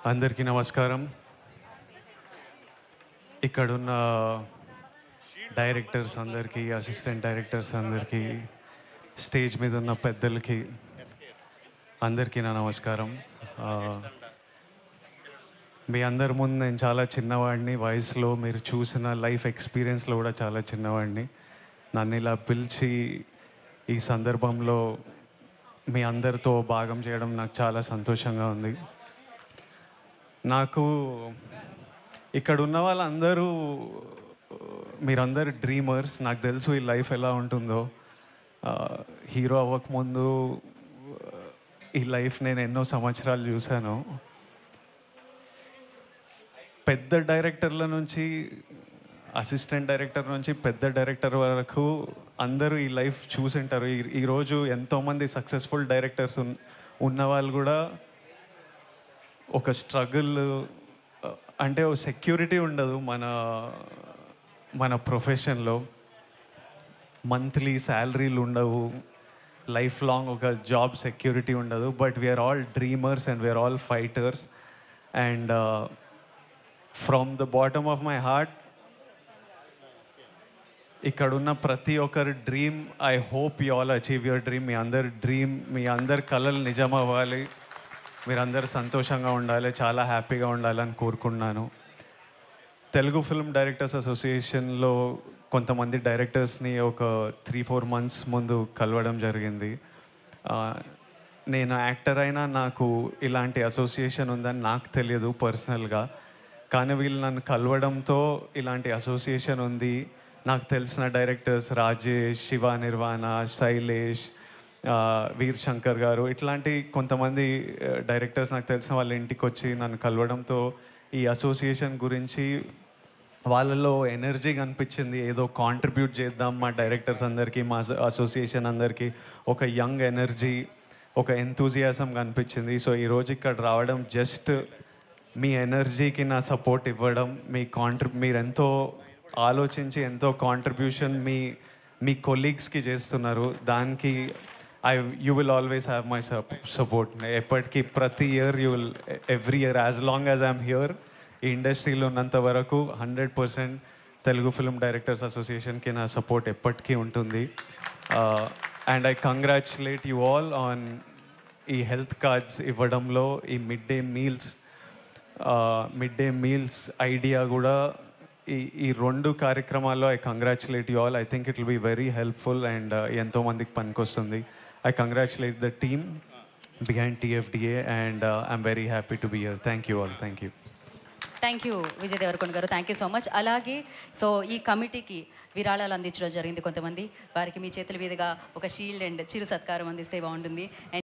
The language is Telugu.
అందరికీ నమస్కారం. ఇక్కడున్న డైరెక్టర్స్ అందరికీ, అసిస్టెంట్ డైరెక్టర్స్ అందరికీ, స్టేజ్ మీద ఉన్న పెద్దలకి అందరికీ నా నమస్కారం. మీ అందరి ముందు నేను చాలా చిన్నవాడిని వయసులో. మీరు చూసిన లైఫ్ ఎక్స్పీరియన్స్లో కూడా చాలా చిన్నవాడిని. నన్ను ఇలా పిలిచి ఈ సందర్భంలో మీ అందరితో భాగం చేయడం నాకు చాలా సంతోషంగా ఉంది. నాకు ఇక్కడ ఉన్న వాళ్ళందరూ మీరందరు డ్రీమర్స్. నాకు తెలుసు ఈ లైఫ్ ఎలా ఉంటుందో. హీరో అవ్వకముందు ఈ లైఫ్ నేను ఎన్నో సంవత్సరాలు చూశాను. పెద్ద డైరెక్టర్ల నుంచి, అసిస్టెంట్ డైరెక్టర్ నుంచి పెద్ద డైరెక్టర్ వరకు అందరూ ఈ లైఫ్ చూసింటారు. ఈరోజు ఎంతోమంది సక్సెస్ఫుల్ డైరెక్టర్స్ ఉన్న వాళ్ళు కూడా ఒక స్ట్రగుల్, అంటే ఒక సెక్యూరిటీ ఉండదు మన ప్రొఫెషన్లో. మంత్లీ శాలరీలు ఉండవు, లైఫ్ లాంగ్ ఒక జాబ్ సెక్యూరిటీ ఉండదు. But we are all dreamers and we are all fighters. And from the bottom of my heart, ఇక్కడున్న ప్రతి ఒక్కరి dream, I hope you all achieve your dream. మీ అందరి కలలు నిజం అవ్వాలి. మీరందరూ సంతోషంగా ఉండాలి, చాలా హ్యాపీగా ఉండాలని కోరుకున్నాను. తెలుగు ఫిల్మ్ డైరెక్టర్స్ అసోసియేషన్లో కొంతమంది డైరెక్టర్స్ని ఒక 3-4 months ముందు కలవడం జరిగింది. నేను యాక్టర్ అయినా నాకు ఇలాంటి అసోసియేషన్ ఉందని నాకు తెలియదు పర్సనల్గా. కానీ వీళ్ళు నన్ను కలవడంతో ఇలాంటి అసోసియేషన్ ఉంది. నాకు తెలిసిన డైరెక్టర్స్ రాజేష్, శివ నిర్వాణ, శైలేష్, వీర్ శంకర్ గారు, ఇట్లాంటి కొంతమంది డైరెక్టర్స్ నాకు తెలిసిన వాళ్ళ ఇంటికి వచ్చి నన్ను కలవడంతో ఈ అసోసియేషన్ గురించి వాళ్ళలో ఎనర్జీ కనిపించింది. ఏదో కాంట్రిబ్యూట్ చేద్దాం మా డైరెక్టర్స్ అందరికీ, మా అసోసియేషన్ అందరికీ ఒక యంగ్ ఎనర్జీ, ఒక ఎంతూజియాజం కనిపించింది. సో ఈరోజు ఇక్కడ రావడం జస్ట్ మీ ఎనర్జీకి నా సపోర్ట్ ఇవ్వడం. మీరు ఎంతో ఆలోచించి ఎంతో కాంట్రిబ్యూషన్ మీ కొలీగ్స్కి చేస్తున్నారు. దానికి you will always have my support. ఎప్పటికీ ప్రతి year every year as long as I'm here, ఈ ఇండస్ట్రీలో ఉన్నంత వరకు 100% తెలుగు ఫిల్మ్ డైరెక్టర్స్ అసోసియేషన్కి నా సపోర్ట్ ఎప్పటికీ ఉంటుంది. And I congratulate you all on ఈ హెల్త్ కార్డ్స్ ఇవ్వడంలో. ఈ మిడ్ డే మీల్స్ ఐడియా కూడా ఈ 2 కార్యక్రమాల్లో I congratulate you all. I think it will be very helpful and ఎంతోమందికి పనికొస్తుంది. I congratulate the team behind TFDA and I'm very happy to be here. Thank you all. Thank you. Thank you Vijay Deverakonda garu. Thank you so much. అలాగే సో ఈ కమిటీకి విరాళాలు అందించడం జరిగింది కొంతమంది. వారికి మీ చేతుల మీదుగా ఒక షీల్డ్ అండ్ చిరు సత్కారం అందిస్తే బాగుంటుంది.